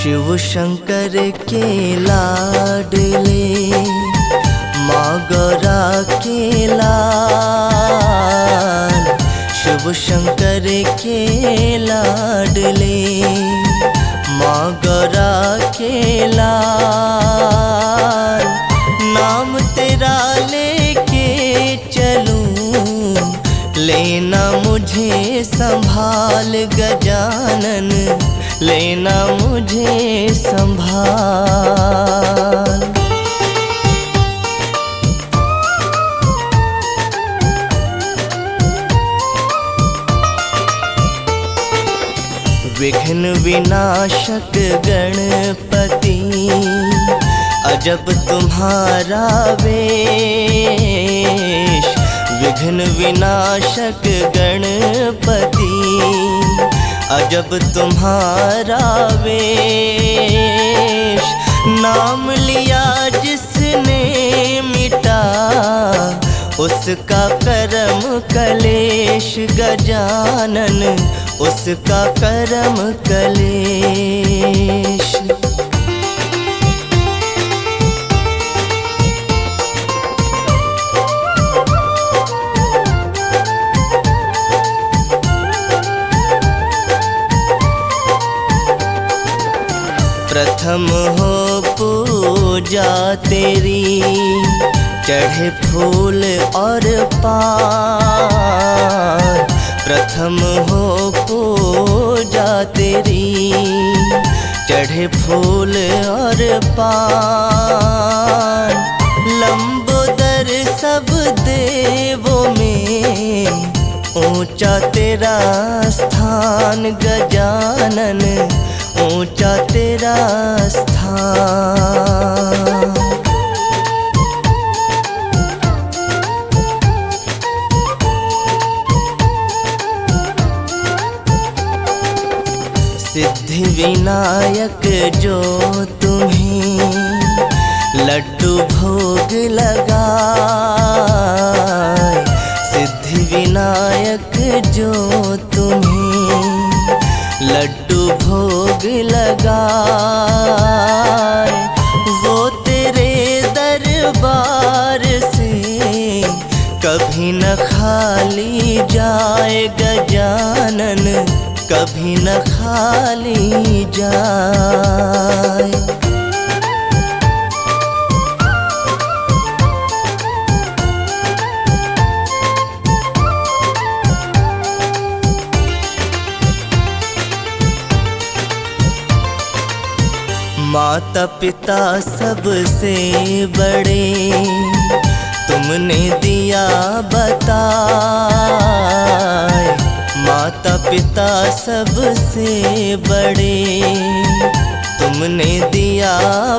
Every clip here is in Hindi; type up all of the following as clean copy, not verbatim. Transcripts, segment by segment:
शिव शंकर के लाडले माँ गौरा के लाल। शिव शंकर के लाडले माँ गौरा के लाल। नाम तेरा लेके चलूं लेना मुझे संभाल गजानन, लेना मुझे संभाल। विघ्न विनाशक गणपति अजब तुम्हारा वेश। विघ्न विनाशक गणपति अजब तुम्हारा वेश। नाम लिया जिसने मिटा उसका करम कलेश गजानन, उसका करम कलेश। प्रथम हो पूजा तेरी चढ़े फूल और पान। प्रथम हो पूजा तेरी चढ़े फूल और पान। लंबोदर सब देवों में ऊंचा तेरा स्थान गजानन, ऊंचा तेरा स्थान। सिद्धि विनायक जो तुम्हें लड्डू भोग लगाए। सिद्धि विनायक जो तुम्हें लड्डू भोग लगाए। वो तेरे दरबार से कभी न खाली जाए गजानन, कभी न खाली जाए। माता पिता सबसे बड़े तुमने दिया बताए। माता पिता सबसे बड़े तुमने दिया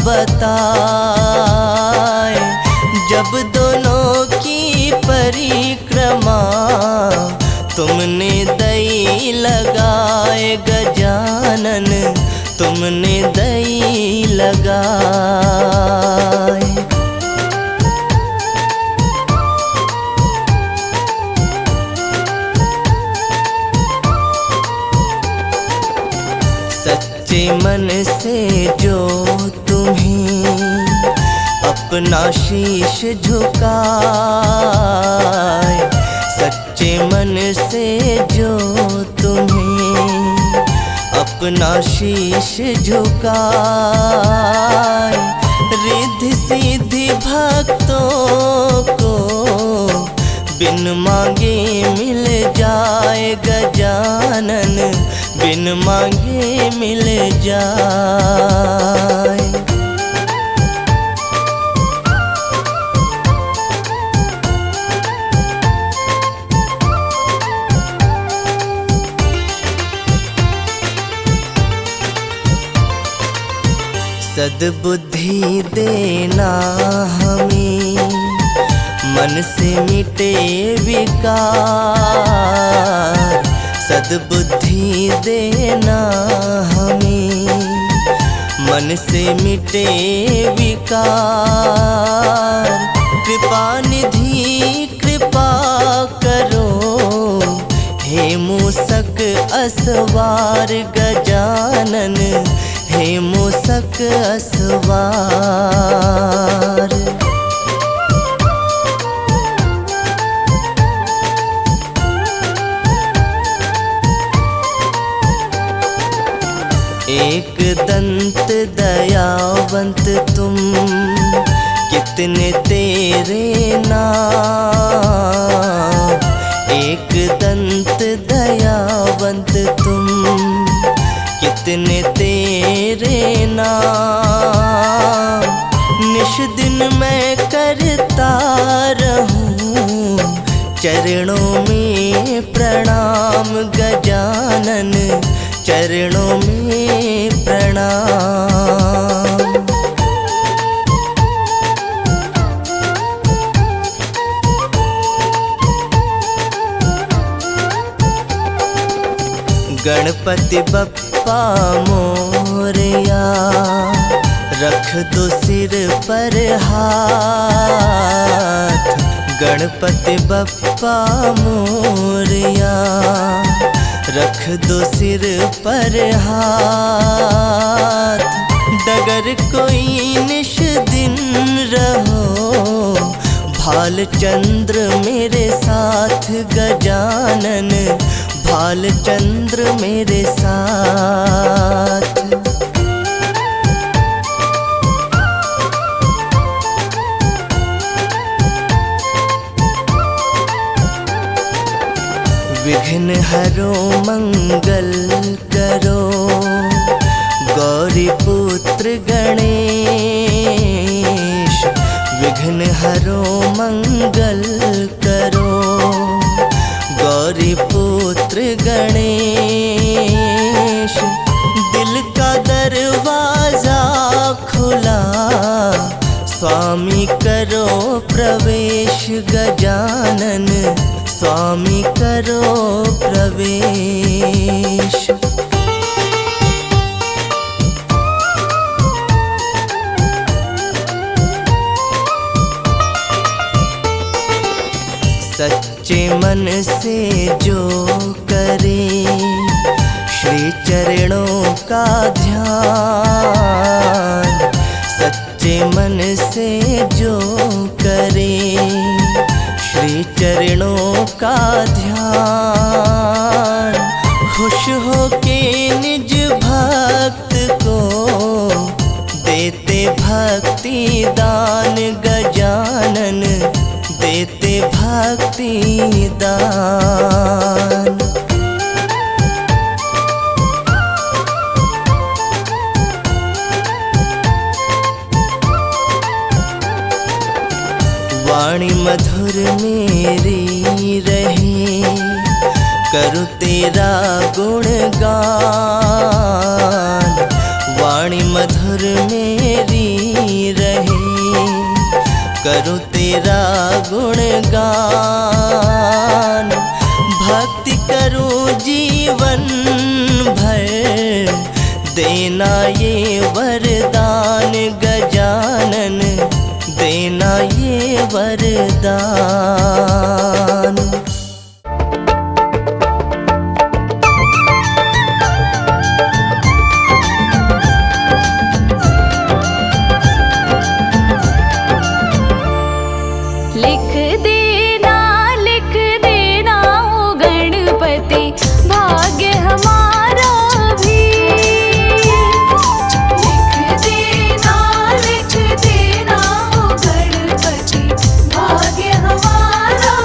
बताए। जब दोनों की परिक्रमा तुमने दई लगाए गजानन, तुमने दई लगाए। सच्चे मन से जो तुम्हें अपना शीश झुकाए। सच्चे मन से जो तुम्हें अपना शीश झुकाए। रिद्धि सिद्धि भक्तों को बिन मांगे मिल जाए गजानन, बिन मांगे मिल जाए। सद्बुद्धि देना हमें मन से मिटे विकार। सद्बुद्धि देना हमें मन से मिटे विकार। कृपा निधि कृपा करो हे मूसक असवार गजानन, हे चढ़े मूसक असवार। एक दंत दयावंत तुम, कितने तेरे नाम। एक दंत दयावंत तुम, कितने तेरे नाम। निश दिन मैं करता रहूं चरणों में प्रणाम गजानन, चरणों में प्रणाम। गणपति बप्पा मोरया, रख दो सिर पर हाथ। गणपति बप्पा मोरया, रख दो सिर पर हाथ। डगर कोई निश दिन रहो, भालचंद्र मेरे साथ गजानन, भालचंद्र मेरे साथ। विघ्न हरो मंगल करो, गौरी पुत्र गणेश। विघ्न हरो मंगल करो, गौरी पुत्र गणेश। दिल का दरवाजा खुला, स्वामी करो प्रवेश गजानन, स्वामी करो प्रवेश। सच्चे मन से जो करे श्री चरणों का ध्यान। सच्चे मन से जो करे श्री चरणों का ध्यान। खुश हो के निज भक्त को देते भक्ति दान गजानन, देते भक्ति दान। वाणी मधुर मेरी रहे, करूँ तेरा गुणगान। वाणी मधुर मेरी रहे, करूँ तेरा गुणगान। भक्ति करूँ जीवन भर, देना ये वरदान गजानन, देना ये वरदान। लिख देना ओ गणपति, भाग्य हमारा भी। लिख देना ओ गणपति, भाग्य हमारा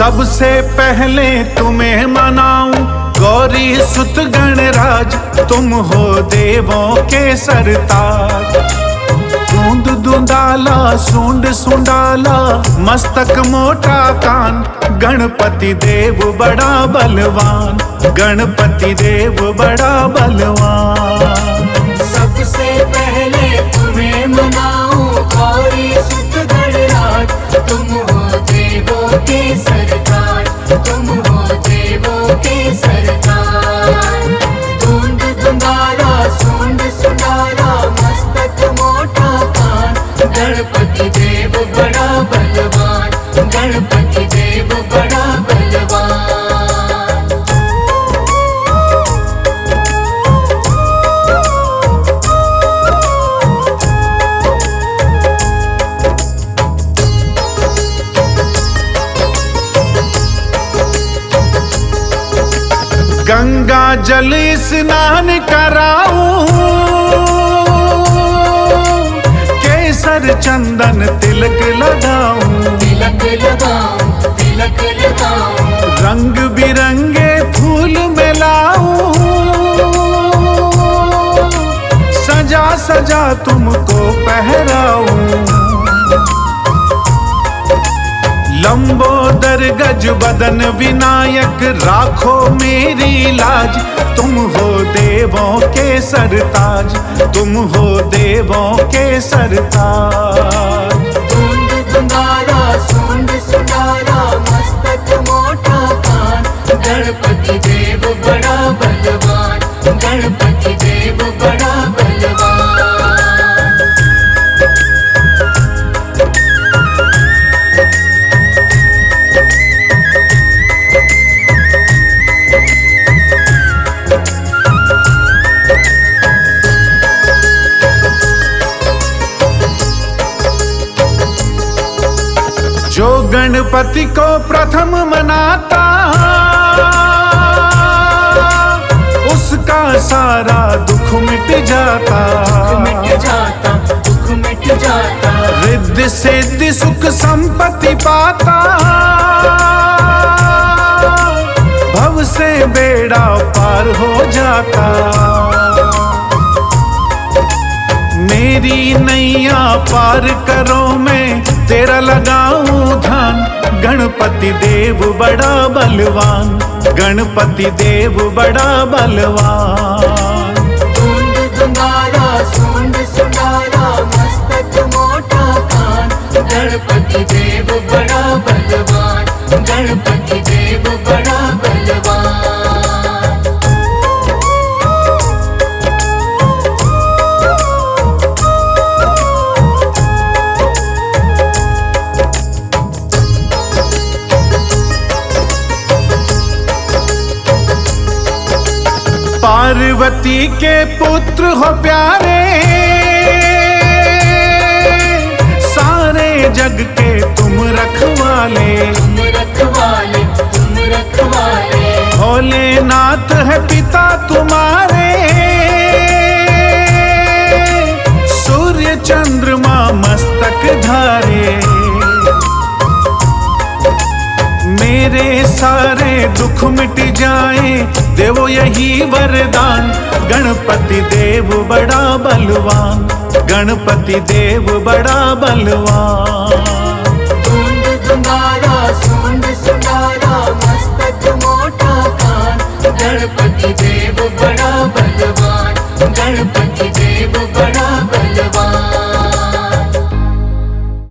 सबसे पहले तुम्हें मनाऊं गौरी सुत गणराज, तुम हो देवों के सरताज। दूंद दूंदाला सूंड सुंडाला मस्तक मोटा कान, गणपति देव बड़ा बलवान, गणपति देव बड़ा बलवान। सबसे पहले तुम्हें मनाऊं गौरी सुत गणराज, तुम हो देवों के सरताज, तुम हो देवों के सरताज। दूंद दूंदाला सूंड सुंडाला मस्तक मोटा कान, गणपति देव बड़ा बलवान, गणपति देव बड़ा बलवान। गंगा जल स्नान कराऊं, केसर चंदन तिलक लगाऊं, तिलक लगाऊं, तिलक लगाऊं। रंग बिरंगे फूल मिलाऊं, सजा सजा तुमको पहराऊं। लंबोदर गज बदन विनायक राखो मेरी लाज, तुम हो देवों के सरताज, तुम हो देवों के सरताज। दूंद दूंदाला सूंड सुंडाला मस्तक मोटा कान, गणपति देव बड़ा बलवान, गणपति देव बड़ा बलवान। जो गणपति को प्रथम मनाता, उसका सारा दुख मिट जाता, मिट जाता, दुख मिट जाता। रिद्धि सिद्धि सुख संपत्ति पाता, भव से बेड़ा पार हो जाता। मेरी नैया पार करो मैं तेरा लगाऊं ध्यान, गणपति देव बड़ा बलवान, गणपति देव बड़ा बलवान। दूंद दूंदाला सूंड सुंडाला मस्तक मोटा कान, गणपति देव बड़ा बलवान, गणपति देव बड़ा बलवान। पार्वती के पुत्र हो प्यारे, सारे जग के तुम रखवाले, तुम रखवाले, तुम रखवाले। भोलेनाथ है पिता तुम्हारे, सूर्य चंद्रमा मस्तक धारे। मेरे सारे दुख मिट जाए देवो यही वरदान, गणपति देव बड़ा बलवान, गणपति देव बड़ा बलवान। दूंद दूंदाला सूंड सुंडाला मस्तक मोटा कान, गणपति देव बड़ा बलवान, गणपति देव